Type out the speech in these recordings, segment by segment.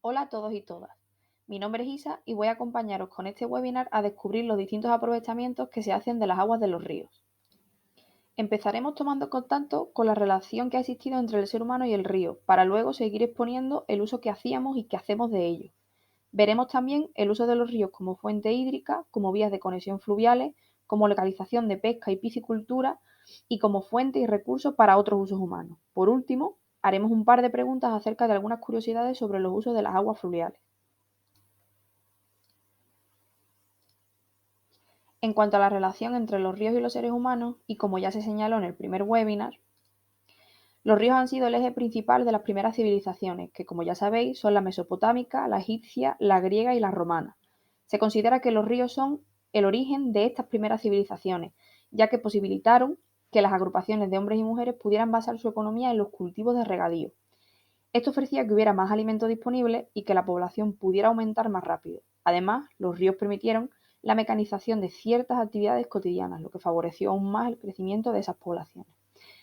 Hola a todos y todas. Mi nombre es Isa y voy a acompañaros con este webinar a descubrir los distintos aprovechamientos que se hacen de las aguas de los ríos. Empezaremos tomando contacto con la relación que ha existido entre el ser humano y el río, para luego seguir exponiendo el uso que hacíamos y que hacemos de ellos. Veremos también el uso de los ríos como fuente hídrica, como vías de conexión fluviales, como localización de pesca y piscicultura y como fuente y recurso para otros usos humanos. Por último, haremos un par de preguntas acerca de algunas curiosidades sobre los usos de las aguas fluviales. En cuanto a la relación entre los ríos y los seres humanos, y como ya se señaló en el primer webinar, los ríos han sido el eje principal de las primeras civilizaciones, que como ya sabéis son la mesopotámica, la egipcia, la griega y la romana. Se considera que los ríos son el origen de estas primeras civilizaciones, ya que posibilitaron que las agrupaciones de hombres y mujeres pudieran basar su economía en los cultivos de regadío. Esto ofrecía que hubiera más alimento disponible y que la población pudiera aumentar más rápido. Además, los ríos permitieron la mecanización de ciertas actividades cotidianas, lo que favoreció aún más el crecimiento de esas poblaciones.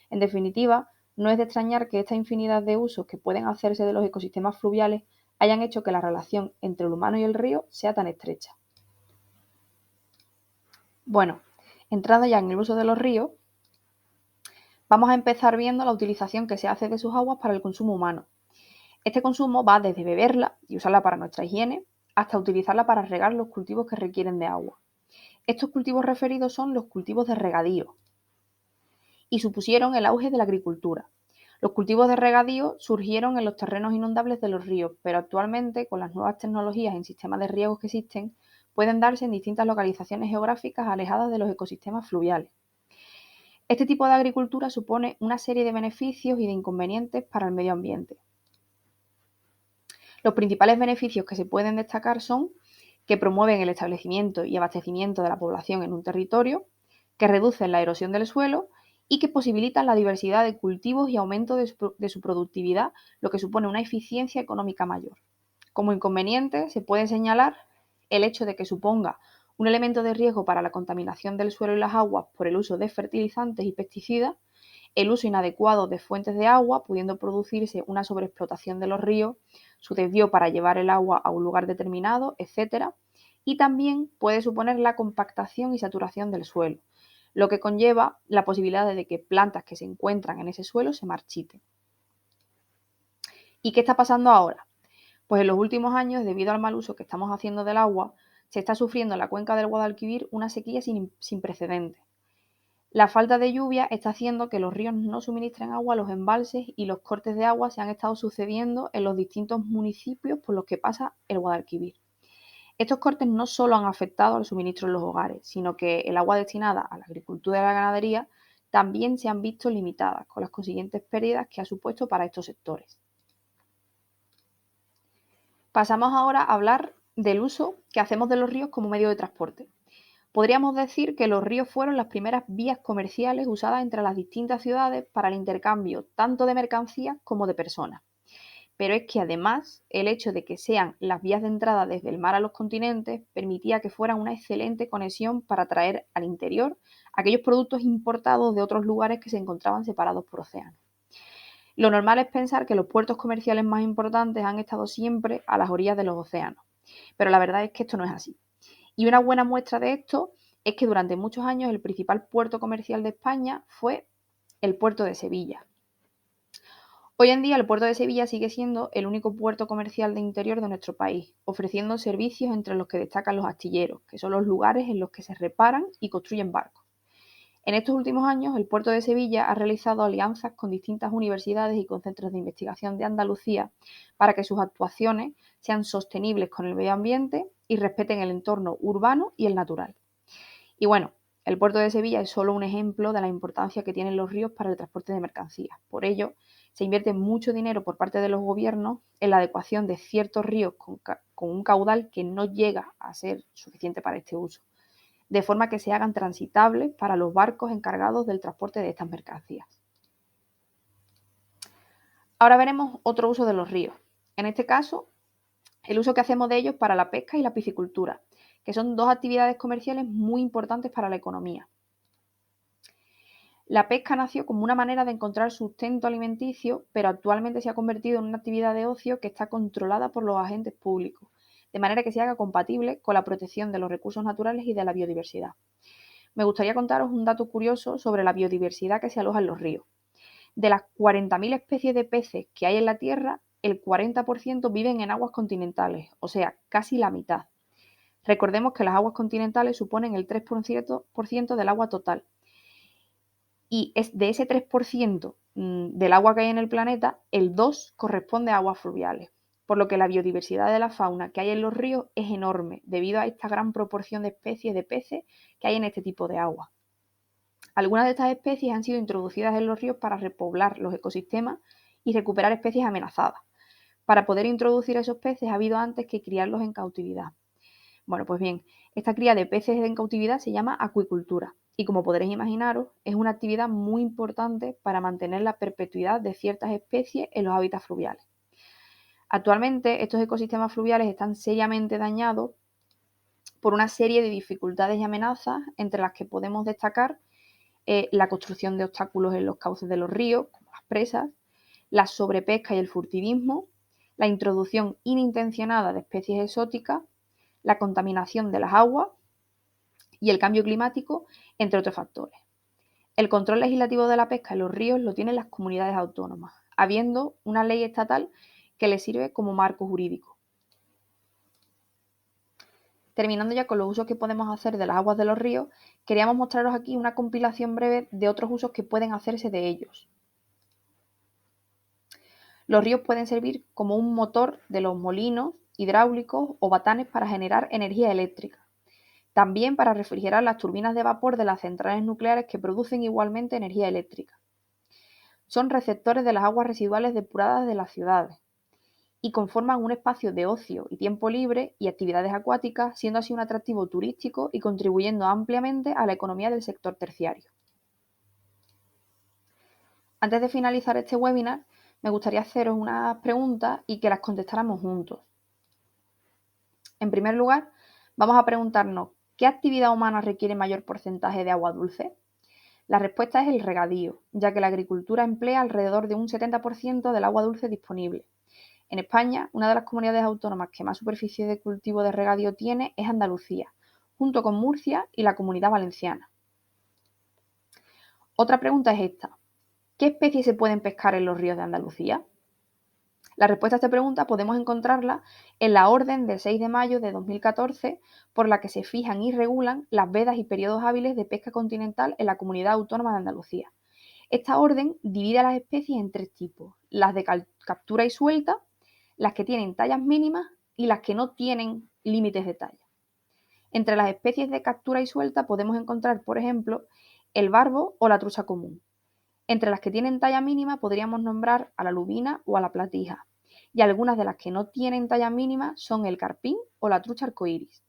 En definitiva, no es de extrañar que esta infinidad de usos que pueden hacerse de los ecosistemas fluviales hayan hecho que la relación entre el humano y el río sea tan estrecha. Bueno, entrando ya en el uso de los ríos, vamos a empezar viendo la utilización que se hace de sus aguas para el consumo humano. Este consumo va desde beberla y usarla para nuestra higiene hasta utilizarla para regar los cultivos que requieren de agua. Estos cultivos referidos son los cultivos de regadío y supusieron el auge de la agricultura. Los cultivos de regadío surgieron en los terrenos inundables de los ríos, pero actualmente, con las nuevas tecnologías en sistemas de riego que existen, pueden darse en distintas localizaciones geográficas alejadas de los ecosistemas fluviales. Este tipo de agricultura supone una serie de beneficios y de inconvenientes para el medio ambiente. Los principales beneficios que se pueden destacar son que promueven el establecimiento y abastecimiento de la población en un territorio, que reducen la erosión del suelo y que posibilitan la diversidad de cultivos y aumento de su productividad, lo que supone una eficiencia económica mayor. Como inconveniente, se puede señalar el hecho de que suponga un elemento de riesgo para la contaminación del suelo y las aguas por el uso de fertilizantes y pesticidas, el uso inadecuado de fuentes de agua, pudiendo producirse una sobreexplotación de los ríos, su desvío para llevar el agua a un lugar determinado, etc. Y también puede suponer la compactación y saturación del suelo, lo que conlleva la posibilidad de que plantas que se encuentran en ese suelo se marchiten. ¿Y qué está pasando ahora? Pues en los últimos años, debido al mal uso que estamos haciendo del agua, se está sufriendo en la cuenca del Guadalquivir una sequía sin precedentes. La falta de lluvia está haciendo que los ríos no suministren agua a los embalses y los cortes de agua se han estado sucediendo en los distintos municipios por los que pasa el Guadalquivir. Estos cortes no solo han afectado al suministro en los hogares, sino que el agua destinada a la agricultura y a la ganadería también se han visto limitadas, con las consiguientes pérdidas que ha supuesto para estos sectores. Pasamos ahora a hablar del uso que hacemos de los ríos como medio de transporte. Podríamos decir que los ríos fueron las primeras vías comerciales usadas entre las distintas ciudades para el intercambio tanto de mercancías como de personas. Pero es que además el hecho de que sean las vías de entrada desde el mar a los continentes permitía que fueran una excelente conexión para traer al interior aquellos productos importados de otros lugares que se encontraban separados por océanos. Lo normal es pensar que los puertos comerciales más importantes han estado siempre a las orillas de los océanos, pero la verdad es que esto no es así. Y una buena muestra de esto es que durante muchos años el principal puerto comercial de España fue el puerto de Sevilla. Hoy en día el puerto de Sevilla sigue siendo el único puerto comercial de interior de nuestro país, ofreciendo servicios entre los que destacan los astilleros, que son los lugares en los que se reparan y construyen barcos. En estos últimos años, el puerto de Sevilla ha realizado alianzas con distintas universidades y con centros de investigación de Andalucía para que sus actuaciones sean sostenibles con el medio ambiente y respeten el entorno urbano y el natural. Y bueno, el puerto de Sevilla es solo un ejemplo de la importancia que tienen los ríos para el transporte de mercancías. Por ello, se invierte mucho dinero por parte de los gobiernos en la adecuación de ciertos ríos con un caudal que no llega a ser suficiente para este uso, de forma que se hagan transitables para los barcos encargados del transporte de estas mercancías. Ahora veremos otro uso de los ríos. En este caso, el uso que hacemos de ellos para la pesca y la piscicultura, que son dos actividades comerciales muy importantes para la economía. La pesca nació como una manera de encontrar sustento alimenticio, pero actualmente se ha convertido en una actividad de ocio que está controlada por los agentes públicos, de manera que se haga compatible con la protección de los recursos naturales y de la biodiversidad. Me gustaría contaros un dato curioso sobre la biodiversidad que se aloja en los ríos. De las 40.000 especies de peces que hay en la Tierra, el 40% viven en aguas continentales, o sea, casi la mitad. Recordemos que las aguas continentales suponen el 3% del agua total. Y de ese 3% del agua que hay en el planeta, el 2% corresponde a aguas fluviales. Por lo que la biodiversidad de la fauna que hay en los ríos es enorme, debido a esta gran proporción de especies de peces que hay en este tipo de agua. Algunas de estas especies han sido introducidas en los ríos para repoblar los ecosistemas y recuperar especies amenazadas. Para poder introducir esos peces ha habido antes que criarlos en cautividad. Bueno, pues bien, esta cría de peces en cautividad se llama acuicultura y, como podréis imaginaros, es una actividad muy importante para mantener la perpetuidad de ciertas especies en los hábitats fluviales. Actualmente, estos ecosistemas fluviales están seriamente dañados por una serie de dificultades y amenazas, entre las que podemos destacar la construcción de obstáculos en los cauces de los ríos, como las presas, la sobrepesca y el furtivismo, la introducción inintencionada de especies exóticas, la contaminación de las aguas y el cambio climático, entre otros factores. El control legislativo de la pesca en los ríos lo tienen las comunidades autónomas, habiendo una ley estatal que les sirve como marco jurídico. Terminando ya con los usos que podemos hacer de las aguas de los ríos, queríamos mostraros aquí una compilación breve de otros usos que pueden hacerse de ellos. Los ríos pueden servir como un motor de los molinos hidráulicos o batanes para generar energía eléctrica. También para refrigerar las turbinas de vapor de las centrales nucleares que producen igualmente energía eléctrica. Son receptores de las aguas residuales depuradas de las ciudades y conforman un espacio de ocio y tiempo libre y actividades acuáticas, siendo así un atractivo turístico y contribuyendo ampliamente a la economía del sector terciario. Antes de finalizar este webinar, me gustaría haceros unas preguntas y que las contestáramos juntos. En primer lugar, vamos a preguntarnos, ¿qué actividad humana requiere mayor porcentaje de agua dulce? La respuesta es el regadío, ya que la agricultura emplea alrededor de un 70% del agua dulce disponible. En España, una de las comunidades autónomas que más superficie de cultivo de regadío tiene es Andalucía, junto con Murcia y la Comunidad Valenciana. Otra pregunta es esta: ¿qué especies se pueden pescar en los ríos de Andalucía? La respuesta a esta pregunta podemos encontrarla en la orden del 6 de mayo de 2014, por la que se fijan y regulan las vedas y periodos hábiles de pesca continental en la Comunidad Autónoma de Andalucía. Esta orden divide a las especies en tres tipos: las de captura y suelta, las que tienen tallas mínimas y las que no tienen límites de talla. Entre las especies de captura y suelta podemos encontrar, por ejemplo, el barbo o la trucha común. Entre las que tienen talla mínima podríamos nombrar a la lubina o a la platija, y algunas de las que no tienen talla mínima son el carpín o la trucha arcoíris.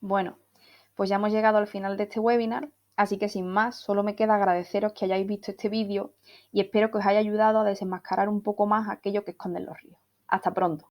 Bueno, pues ya hemos llegado al final de este webinar, así que sin más, solo me queda agradeceros que hayáis visto este vídeo y espero que os haya ayudado a desenmascarar un poco más aquello que esconden los ríos. Hasta pronto.